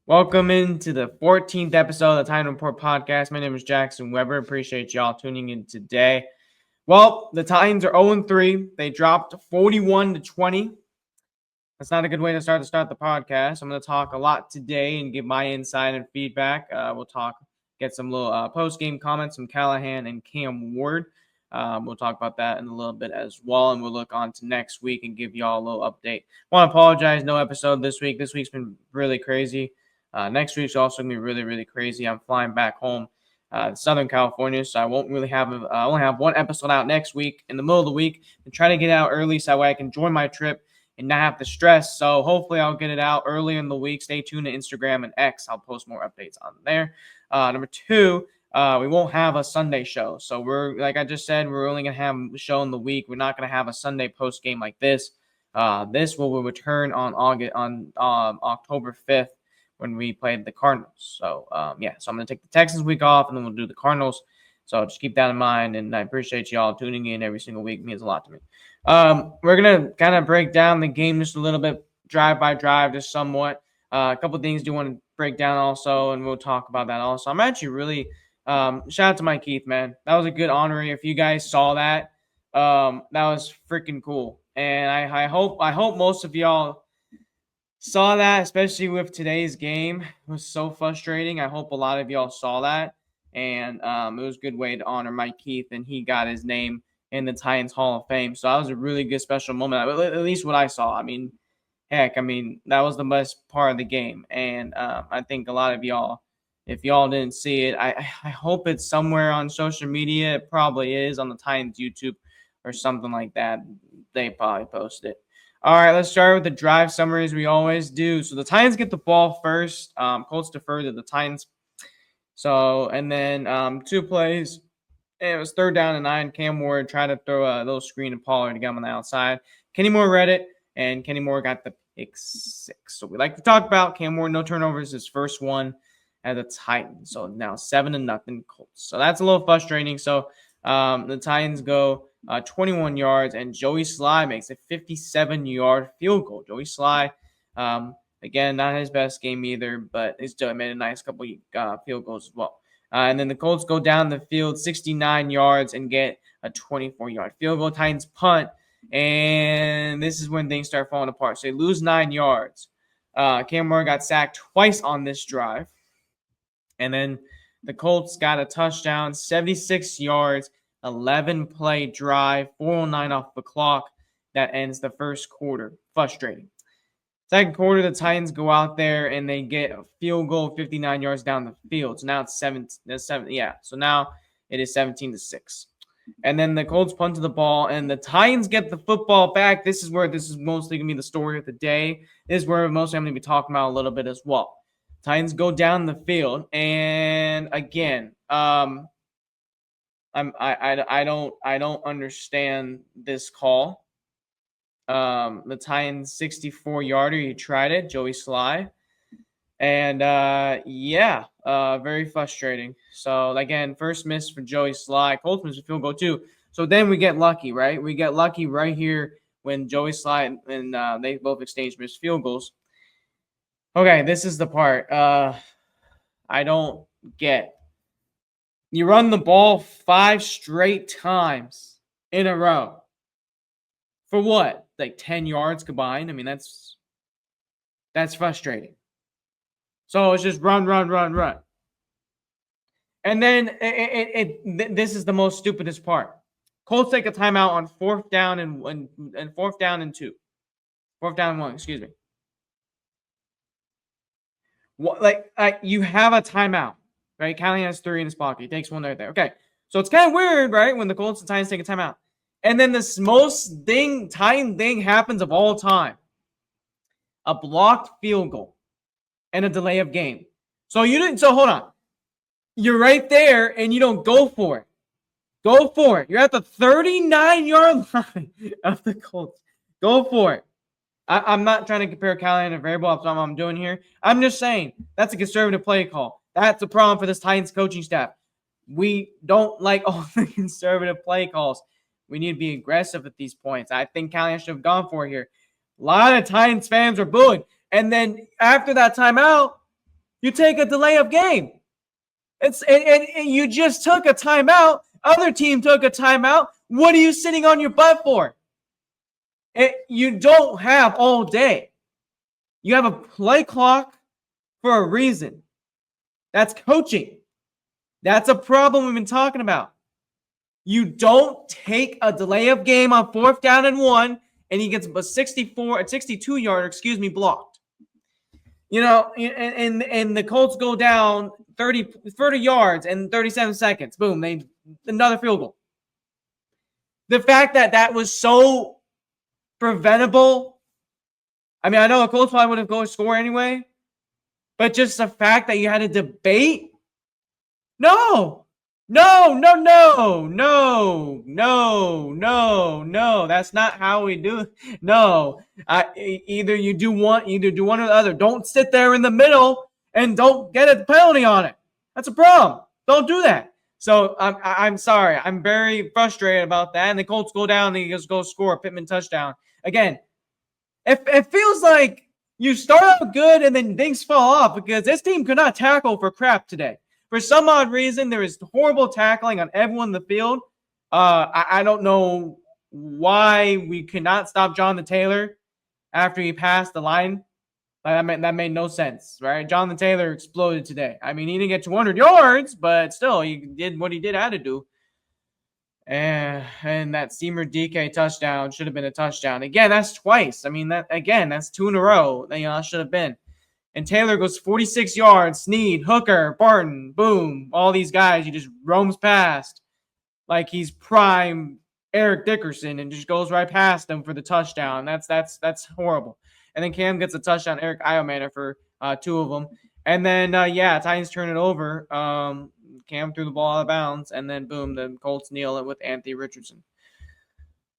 Welcome into the 14th episode of the Titan Report podcast. My name is Jackson Weber. Appreciate y'all tuning in today. Well, the Titans are 0-3. They dropped 41-20. That's not a good way to start the podcast. I'm going to talk a lot today and give my insight and feedback. We'll get some little post-game comments from Callahan and Cam Ward. We'll talk about that in a little bit as well, and we'll look on to next week and give y'all a little update. I want to apologize, no episode this week. This week's been really crazy. Next week's also going to be really, really crazy. I'm flying back home Southern California, so I won't really have I only have one episode out next week in the middle of the week and try to get it out early so that way I can enjoy my trip and not have to stress. So hopefully I'll get it out early in the week. Stay tuned to Instagram and X. I'll post more updates on there. Number two, we won't have a Sunday show. So we're, like I just said, we're only going to have a show in the week. We're not going to have a Sunday post game like this. This will return on October 5th. When we played the Cardinals. So, so I'm going to take the Texans week off, and then we'll do the Cardinals. So just keep that in mind, and I appreciate y'all tuning in every single week. It means a lot to me. We're going to kind of break down the game just a little bit, drive by drive, just somewhat. A couple of things do want to break down also, and we'll talk about that also. I'm actually really shout out to Mike Keith, man. That was a good honor. If you guys saw that, that was freaking cool. And I hope most of y'all saw that, especially with today's game. It was so frustrating. I hope a lot of y'all saw that. And it was a good way to honor Mike Keith, and he got his name in the Titans Hall of Fame. So that was a really good special moment, at least what I saw. I mean, that was the best part of the game. And I think a lot of y'all, if y'all didn't see it, I hope it's somewhere on social media. It probably is on the Titans YouTube or something like that. They probably post it. All right, let's start with the drive summaries we always do. So the Titans get the ball first. Colts defer to the Titans. So, and then 2 plays. And it was 3rd down and 9. Cam Ward tried to throw a little screen to Pollard to get him on the outside. Kenny Moore read it, and Kenny Moore got the pick 6. So we like to talk about Cam Ward, no turnovers, his first one at the Titans. So now 7-0 Colts. So that's a little frustrating. So the Titans go 21 yards, and Joey Sly makes a 57-yard field goal. Joey Sly, again, not his best game either, but he still made a nice couple field goals as well. And then the Colts go down the field 69 yards and get a 24-yard field goal. Titans punt, and this is when things start falling apart. So they lose 9 yards. Cam Moore got sacked twice on this drive. And then the Colts got a touchdown, 76 yards, 11-play drive, 4:09 off the clock. That ends the first quarter. Frustrating. Second quarter, the Titans go out there and they get a field goal 59 yards down the field. So now it's 7. So now it is 17-6. And then the Colts punt to the ball, and the Titans get the football back. This is mostly going to be the story of the day. This is where mostly I'm going to be talking about a little bit as well. Titans go down the field, and again, I don't understand this call. The Titans 64-yarder, he tried it, Joey Sly, and very frustrating. So again, first miss for Joey Sly. Colts missed a field goal too. So then we get lucky, right? We get lucky right here when Joey Sly and they both exchanged missed field goals. Okay, this is the part I don't get. You run the ball 5 straight times in a row. For what? Like 10 yards combined? I mean, that's frustrating. So it's just run. And then this is the most stupidest part. Colts take a timeout on 4th down and 4th down and 2. 4th down and 1, excuse me. What, you have a timeout, right? Callahan has 3 in his pocket. He takes one right there. Okay. So it's kind of weird, right? When the Colts and Titans take a timeout. And then this most Titan thing happens of all time. A blocked field goal and a delay of game. So hold on. You're right there and you don't go for it. Go for it. You're at the 39-yard line of the Colts. Go for it. I'm not trying to compare Callahan and variable. That's what I'm doing here. I'm just saying that's a conservative play call. That's a problem for this Titans coaching staff. We don't like all the conservative play calls. We need to be aggressive at these points. I think Callahan should have gone for it here. A lot of Titans fans are booing. And then after that timeout, You take a delay of game. And you just took a timeout. Other team took a timeout. What are you sitting on your butt for? You don't have all day. You have a play clock for a reason. That's coaching. That's a problem we've been talking about. You don't take a delay of game on 4th down and 1, and he gets a 62-yard, blocked. And the Colts go down 30 yards in 37 seconds. Boom, another field goal. The fact that was so preventable. I mean, I know the Colts probably would have go score anyway, but just the fact that you had a debate. No. That's not how we do it. No. Either do one or the other. Don't sit there in the middle and don't get a penalty on it. That's a problem. Don't do that. So I'm sorry. I'm very frustrated about that. And the Colts go down and they just go score a Pittman touchdown. Again, it feels like you start out good and then things fall off because this team could not tackle for crap today. For some odd reason, there is horrible tackling on everyone in the field. I don't know why we could not stop Jonathan Taylor after he passed the line. That made no sense, right? Jonathan Taylor exploded today. I mean, he didn't get 200 yards, but still, he did what he had to do. And that Steamer DK touchdown should have been a touchdown. Again, that's twice. I mean, that's 2 in a row. That should have been. And Taylor goes 46 yards. Snead, Hooker, Barton, boom. All these guys, he just roams past like he's prime Eric Dickerson and just goes right past them for the touchdown. That's horrible. And then Cam gets a touchdown. Eric Iomanner for 2 of them. And then, Titans turn it over. Cam threw the ball out of bounds. And then, boom, the Colts kneel it with Anthony Richardson.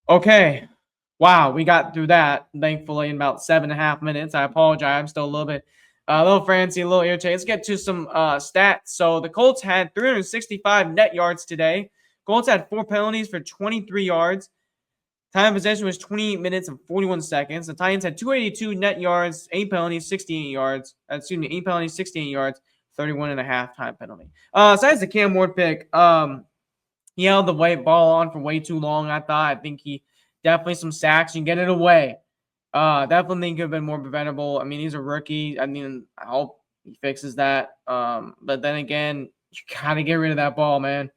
Okay. Wow, we got through that, thankfully, in about 7.5 minutes. I apologize. I'm still a little frantic, a little irritated. Let's get to some stats. So the Colts had 365 net yards today. Colts had 4 penalties for 23 yards. Time of possession was 28 minutes and 41 seconds. The Titans had 282 net yards, 8 penalties, 68 yards. 8 penalties, 68 yards, 31.5 time penalty. Besides the Cam Ward pick, he held the ball on for way too long, I thought. I think he definitely some sacks and get it away. Definitely think could have been more preventable. I mean, he's a rookie. I mean, I hope he fixes that. But then again, you gotta get rid of that ball, man.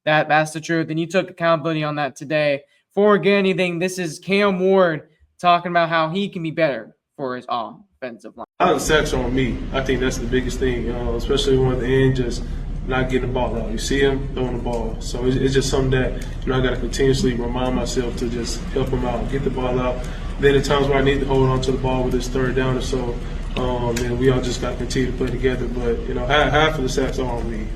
That's the truth. And you took accountability on that today. Before we get anything, this is Cam Ward talking about how he can be better for his offensive line. A lot of sacks on me. I think that's the biggest thing, especially when at the end, just not getting the ball out. You see him throwing the ball. So it's just something that, I got to continuously remind myself to just help him out, get the ball out. Then at times where I need to hold on to the ball with this 3rd down or so, and we all just got to continue to play together. But, half of the sacks are on me.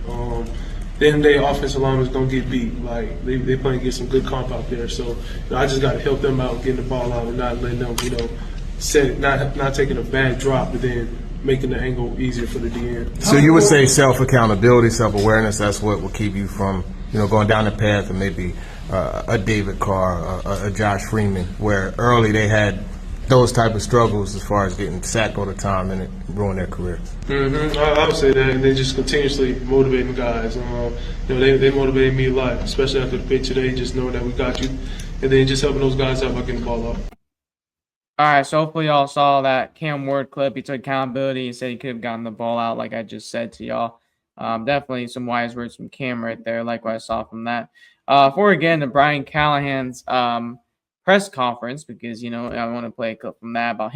Then their offensive line is going to get beat. Like, they playing to get some good comp out there. So, I just got to help them out, getting the ball out and not letting them, not taking a bad drop, but then making the angle easier for the DN. So you would say self-accountability, self-awareness, that's what will keep you from, going down the path of maybe a David Carr, a Josh Freeman, where early they had those type of struggles as far as getting sacked all the time and it ruined their career. I would say that, and they just continuously motivating guys. They motivated me a lot, especially after the pitch today, just knowing that we got you, and then just helping those guys out by getting the ball out. All right, so hopefully y'all saw that Cam Ward clip. He took accountability. He said he could have gotten the ball out like I just said to y'all. Definitely some wise words from Cam right there, like what I saw from that. For again, the Brian Callahan's press conference, because, I want to play a clip from that about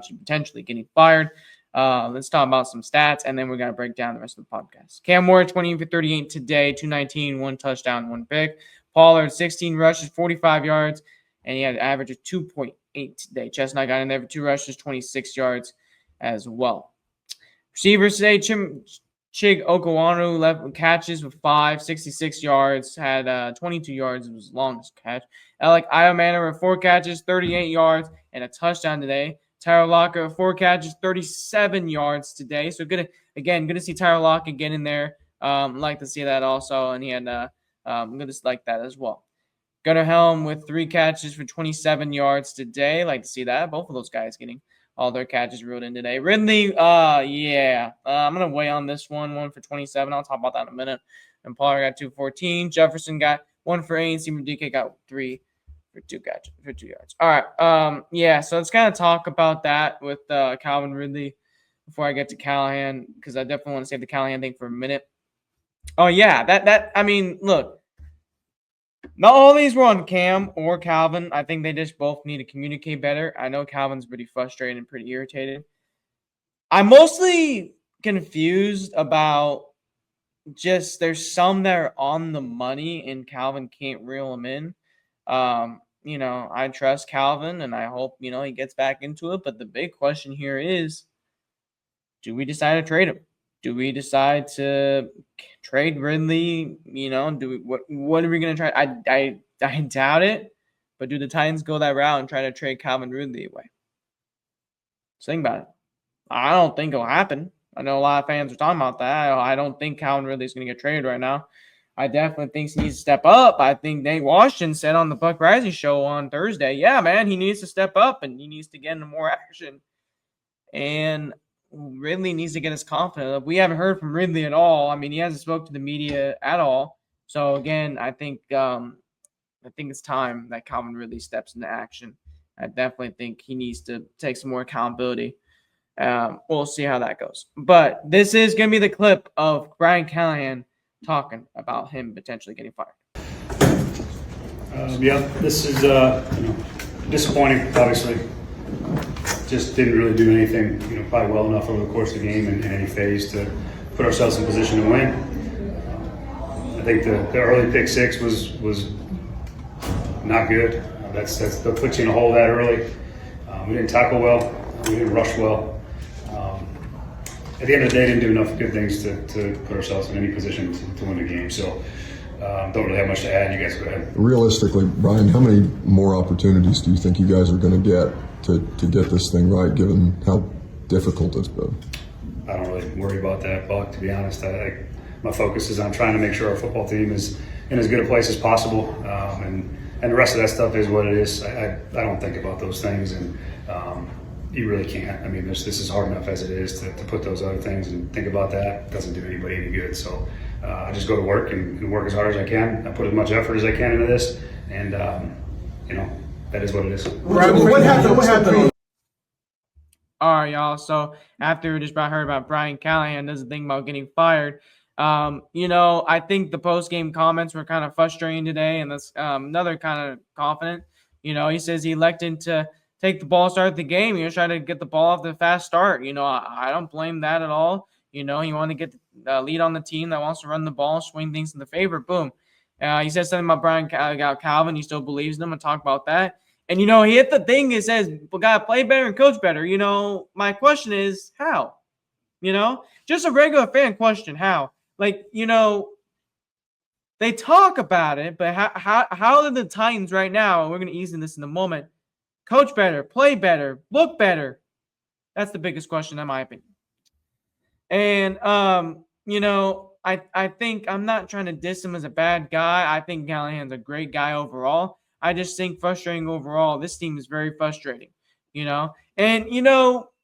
you potentially getting fired. Let's talk about some stats, and then we're going to break down the rest of the podcast. Cam Ward, 20 for 38 today, 219, 1 touchdown, 1 pick. Pollard, 16 rushes, 45 yards, and he had an average of 2.8 today. Chestnut got in there for 2 rushes, 26 yards as well. Receivers today, Chig Okwonu, 11 catches with 5, 66 yards, had 22 yards. It was the longest catch. Alec Iomanner with 4 catches, 38 yards, and a touchdown today. Tyler Lockett with 4 catches, 37 yards today. So good to see Tyler Lockett get in there. Like to see that also, and he had good to like that as well. Gunnar Helm with 3 catches for 27 yards today. Like to see that. Both of those guys getting all their catches reeled in today. Ridley, I'm going to weigh on this one for 27. I'll talk about that in a minute. And Pollard got 2 for 14. Jefferson got 1 for 8. Stephen DK got 3 for 2 yards. All right. So let's kind of talk about that with Calvin Ridley before I get to Callahan, because I definitely want to save the Callahan thing for a minute. Oh, yeah. Look. Not all these were on Cam or Calvin. I think they just both need to communicate better. I know Calvin's pretty frustrated and pretty irritated. I'm mostly confused about just there's some that are on the money and Calvin can't reel them in. I trust Calvin and I hope, he gets back into it. But the big question here is, do we decide to trade him? Do we decide to trade Ridley? What are we going to try? I doubt it. But do the Titans go that route and try to trade Calvin Ridley away? Just think about it. I don't think it'll happen. I know a lot of fans are talking about that. I don't think Calvin Ridley is going to get traded right now. I definitely think he needs to step up. I think Nate Washington said on the Buck Rising show on Thursday, yeah, man, he needs to step up and he needs to get into more action. And Ridley needs to get his confidence. We haven't heard from Ridley at all. He hasn't spoke to the media at all. So again, I think it's time that Calvin Ridley steps into action. I definitely think he needs to take some more accountability. We'll see how that goes. But this is going to be the clip of Brian Callahan talking about him potentially getting fired. This is disappointing, obviously. Just didn't really do anything, probably well enough over the course of the game in any phase to put ourselves in position to win. I think the early pick six was not good. That puts you in a hole that early. We didn't tackle well. We didn't rush well. At the end of the day, didn't do enough good things to put ourselves in any position to win the game. So don't really have much to add. You guys go ahead. Realistically, Brian, how many more opportunities do you think you guys are going to get to get this thing right, given how difficult it's been? I don't really worry about that, Buck, to be honest. My focus is on trying to make sure our football team is in as good a place as possible. And the rest of that stuff is what it is. I don't think about those things. And you really can't. This is hard enough as it is to put those other things and think about that. It doesn't do anybody any good. So I just go to work and work as hard as I can. I put as much effort as I can into this. And, that is what it is. Right, what happened? All right, y'all. So after we just heard about Brian Callahan doesn't think about getting fired, I think the post-game comments were kind of frustrating today, and that's another kind of confident. He says he elected to take the ball, start the game. Try to get the ball off the fast start. I don't blame that at all. He wanted to get the lead on the team that wants to run the ball, swing things in the favor. Boom. He said something about Calvin. He still believes in him and talk about that. And, he hit the thing. It says, we got to play better and coach better. My question is, how? Just a regular fan question, how? They talk about it, but how are the Titans right now, we're going to ease in this in a moment, coach better, play better, look better? That's the biggest question in my opinion. And, I think I'm not trying to diss him as a bad guy. I think Callahan's a great guy overall. I just think frustrating overall. This team is very frustrating, And,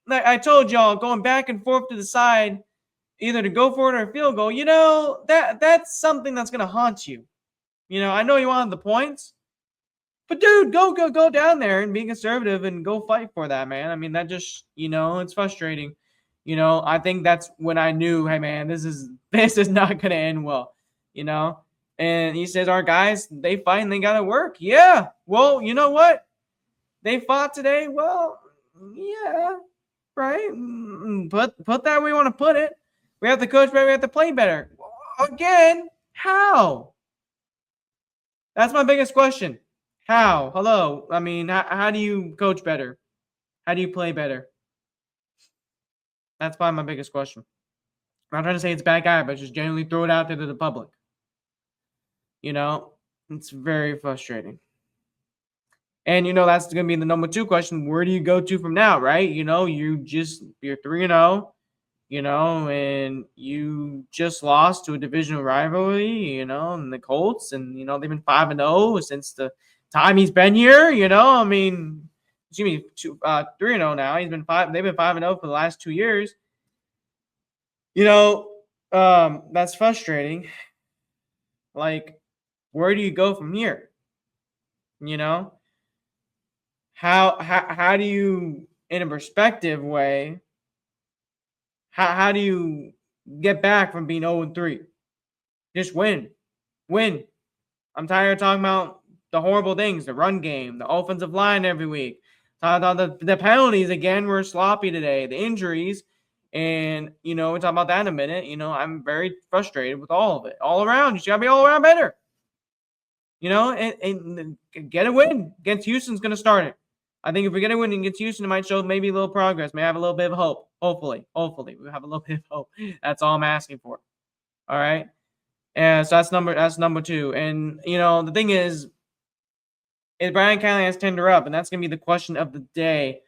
like I told y'all, going back and forth to the side, either to go for it or a field goal, that's something that's going to haunt you. I know you wanted the points, but dude, go down there and be conservative and go fight for that, man. That just, it's frustrating. I think that's when I knew, hey man, this is not going to end well, And he says, our guys, they fight and they got to work. Yeah. Well, you know what? They fought today. Well, yeah, right. Put that where we want to put it. We have to coach better. We have to play better. Again, how? That's my biggest question. How? Hello. How do you coach better? How do you play better? That's probably my biggest question. I'm not trying to say it's a bad guy, but just generally throw it out there to the public. It's very frustrating. And, that's going to be the number 2 question. Where do you go to from now, right? You're 3-0, and you just lost to a divisional rivalry, and the Colts, and, they've been 5-0 since the time he's been here, 3-0 now. They've been 5-0 for the last 2 years. That's frustrating. Like, where do you go from here? How do you, in a perspective way, how do you get back from being 0-3? Just win. I'm tired of talking about the horrible things, the run game, the offensive line every week. The penalties, again, were sloppy today, the injuries, and, we'll talk about that in a minute. I'm very frustrated with all of it. All around, you just got to be all around better. And get a win against Houston's going to start it. I think if we get a win against Houston, it might show maybe a little progress, may have a little bit of hope. Hopefully, we have a little bit of hope. That's all I'm asking for. All right. And so that's number 2. And, the thing is Brian Callahan's tender up? And that's going to be the question of the day.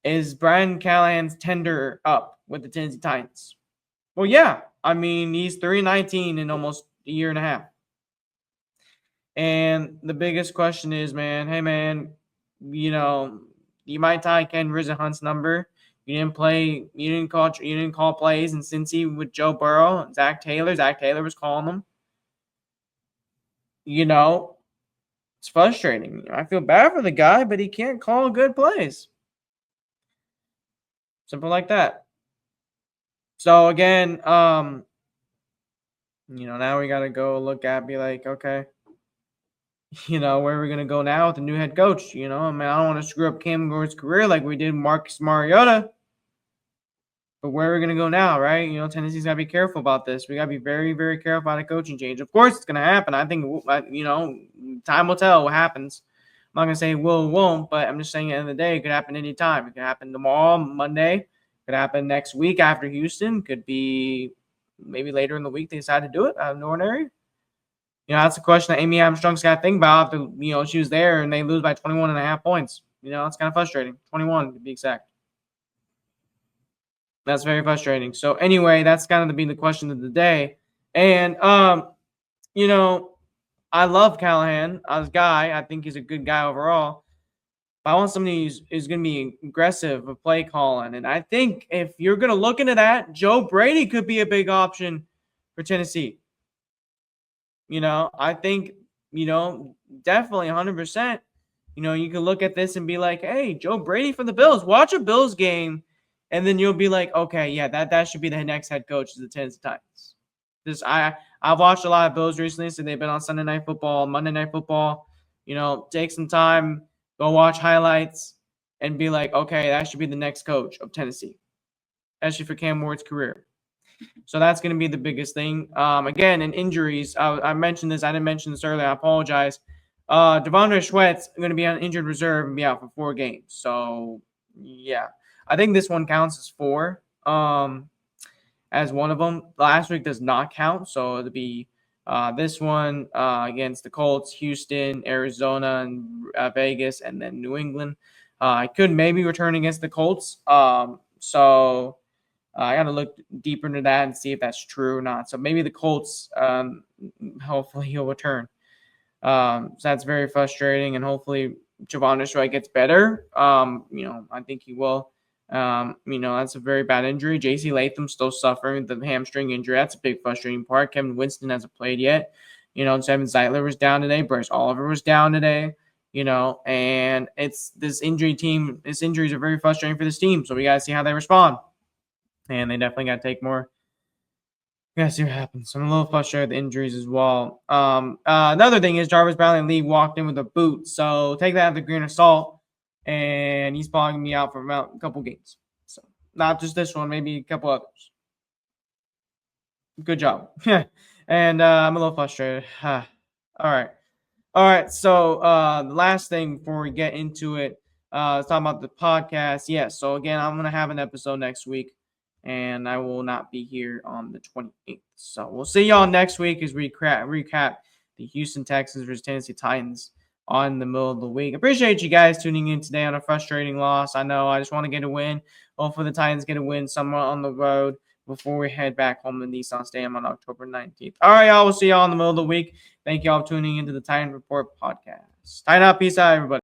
Is Brian Callahan's tender up with the Tennessee Titans? Well, yeah. I mean, he's 3-19 in almost a year and a half. And the biggest question is, hey, man, you might tie Ken Risenhunt's number. You didn't call plays in Cincy with Joe Burrow, Zach Taylor. Zach Taylor was calling them. It's frustrating. I feel bad for the guy, but he can't call good plays. Simple like that. So again, now we got to go look at, be like, okay, where are we going to go now with the new head coach? I don't want to screw up Cam Gordon's career like we did Marcus Mariota. But where are we going to go now, right? Tennessee's got to be careful about this. We got to be very, very careful about a coaching change. Of course, it's going to happen. I think, time will tell what happens. I'm not going to say it will or won't, but I'm just saying at the end of the day, it could happen anytime. It could happen tomorrow, Monday. It could happen next week after Houston. Could be maybe later in the week they decide to do it out of the ordinary. That's a question that Amy Armstrong's got to think about after, she was there and they lose by 21.5 points. It's kind of frustrating. 21 to be exact. That's very frustrating. So anyway, that's kind of the question of the day. And, I love Callahan as a guy. I think he's a good guy overall. But I want somebody who's going to be aggressive with play calling. And I think if you're going to look into that, Joe Brady could be a big option for Tennessee. I think, definitely 100%. You can look at this and be like, hey, Joe Brady for the Bills. Watch a Bills game. And then you'll be like, okay, yeah, that should be the next head coach of the Tennessee Titans. I've watched a lot of Bills recently, so they've been on Sunday Night Football, Monday Night Football. Take some time, go watch highlights, and be like, okay, that should be the next coach of Tennessee, especially for Cam Ward's career. So that's going to be the biggest thing. Again, in injuries, I mentioned this. I didn't mention this earlier. I apologize. Devondre Sweat's going to be on injured reserve and be out for 4 games. So, yeah. I think this one counts as 4 as one of them. Last week does not count, so it'll be this one against the Colts, Houston, Arizona, and Vegas, and then New England. I could maybe return against the Colts, so I got to look deeper into that and see if that's true or not. So maybe the Colts, hopefully he'll return. So that's very frustrating, and hopefully Javon Sweat gets better. I think he will. That's a very bad injury. J.C. Latham's still suffering the hamstring injury. That's a big frustrating part. Kevin Winston hasn't played yet. Devin Zeitler was down today. Bryce Oliver was down today. And it's this injury team. This injuries are very frustrating for this team. So we got to see how they respond. And they definitely got to take more. We got to see what happens. I'm a little frustrated with the injuries as well. Another thing is Jarvis Brownlee walked in with a boot. So take that with a grain of salt. And he's probably going to be out for about a couple games. So not just this one, maybe a couple others. Good job. And I'm a little frustrated. All right. So the last thing before we get into it, let's talk about the podcast. Yes. So again, I'm going to have an episode next week. And I will not be here on the 28th. So we'll see y'all next week as we recap the Houston Texans versus Tennessee Titans on the middle of the week. Appreciate you guys tuning in today on a frustrating loss. I know I just want to get a win. Hopefully the Titans get a win somewhere on the road before we head back home to Nissan Stadium on October 19th. All right, y'all. We'll see y'all in the middle of the week. Thank y'all for tuning into the Titan Report podcast. Tighten up. Peace out, everybody.